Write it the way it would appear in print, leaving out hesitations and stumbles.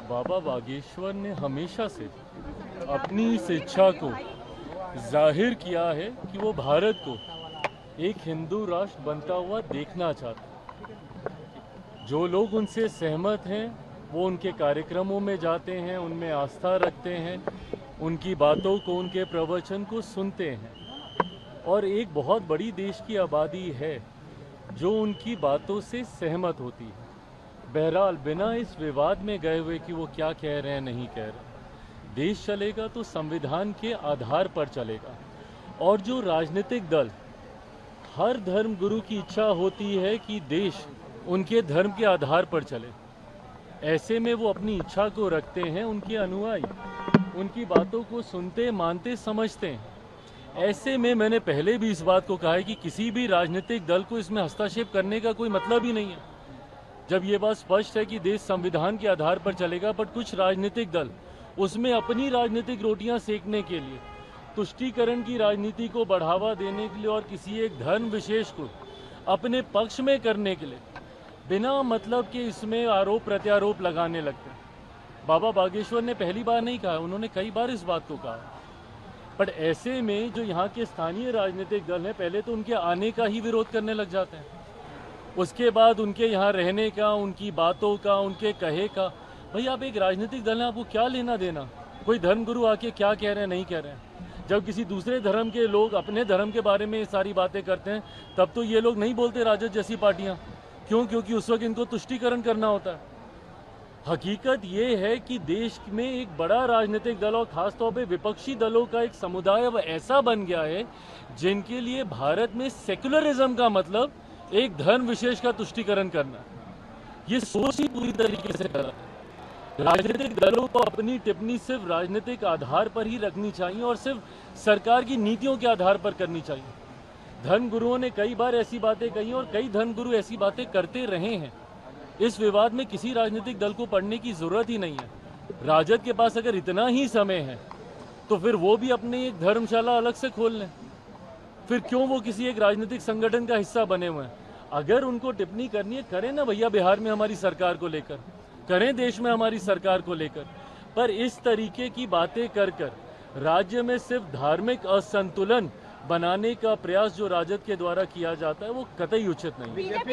बाबा बागेश्वर ने हमेशा से अपनी इस इच्छा को जाहिर किया है कि वो भारत को एक हिंदू राष्ट्र बनता हुआ देखना चाहते। जो लोग उनसे सहमत हैं वो उनके कार्यक्रमों में जाते हैं, उनमें आस्था रखते हैं, उनकी बातों को, उनके प्रवचन को सुनते हैं। और एक बहुत बड़ी देश की आबादी है जो उनकी बातों से सहमत होती है। बहरहाल बिना इस विवाद में गए हुए कि वो क्या कह रहे हैं नहीं कह रहे, देश चलेगा तो संविधान के आधार पर चलेगा। और जो राजनीतिक दल, हर धर्म गुरु की इच्छा होती है कि देश उनके धर्म के आधार पर चले। ऐसे में वो अपनी इच्छा को रखते हैं, उनके अनुयायी उनकी बातों को सुनते, मानते, समझते हैं। ऐसे में मैंने पहले भी इस बात को कहा है कि किसी भी राजनीतिक दल को इसमें हस्तक्षेप करने का कोई मतलब ही नहीं है। जब ये बात स्पष्ट है कि देश संविधान के आधार पर चलेगा, बट कुछ राजनीतिक दल उसमें अपनी राजनीतिक रोटियां सेकने के लिए, तुष्टीकरण की राजनीति को बढ़ावा देने के लिए और किसी एक धर्म विशेष को अपने पक्ष में करने के लिए बिना मतलब के इसमें आरोप प्रत्यारोप लगाने लगते हैं। बाबा बागेश्वर ने पहली बार नहीं कहा, उन्होंने कई बार इस बात को कहा। बट ऐसे में जो यहाँ के स्थानीय राजनीतिक दल हैं, पहले तो उनके आने का ही विरोध करने लग जाते हैं, उसके बाद उनके यहाँ रहने का, उनकी बातों का, उनके कहे का। भाई आप एक राजनीतिक दल हैं, आपको क्या लेना देना कोई धर्मगुरु आके क्या कह रहे हैं नहीं कह रहे हैं। जब किसी दूसरे धर्म के लोग अपने धर्म के बारे में सारी बातें करते हैं तब तो ये लोग नहीं बोलते राजद जैसी पार्टियाँ। क्यों? क्योंकि उस वक्त इनको तुष्टीकरण करना होता है। हकीकत ये है कि देश में एक बड़ा राजनीतिक दल और खासतौर पे विपक्षी दलों का एक समुदाय अब ऐसा बन गया है जिनके लिए भारत में सेक्युलरिज्म का मतलब एक धर्म विशेष का तुष्टीकरण करना। ये सोच ही पूरी तरीके से गलत है। राजनीतिक दलों को अपनी टिप्पणी सिर्फ राजनीतिक आधार पर ही रखनी चाहिए और सिर्फ सरकार की नीतियों के आधार पर करनी चाहिए। धर्मगुरुओं ने कई बार ऐसी बातें कही और कई धर्मगुरु ऐसी बातें करते रहे हैं। इस विवाद में किसी राजनीतिक दल को पढ़ने की जरूरत ही नहीं है। राजद के पास अगर इतना ही समय है तो फिर वो भी अपनी एक धर्मशाला अलग से खोल लें। फिर क्यों वो किसी एक राजनीतिक संगठन का हिस्सा बने हुए हैं? अगर उनको टिप्पणी करनी है, करें ना भैया, बिहार में हमारी सरकार को लेकर, करें देश में हमारी सरकार को लेकर। पर इस तरीके की बातें कर राज्य में सिर्फ धार्मिक असंतुलन बनाने का प्रयास जो राजद के द्वारा किया जाता है वो कतई उचित नहीं है।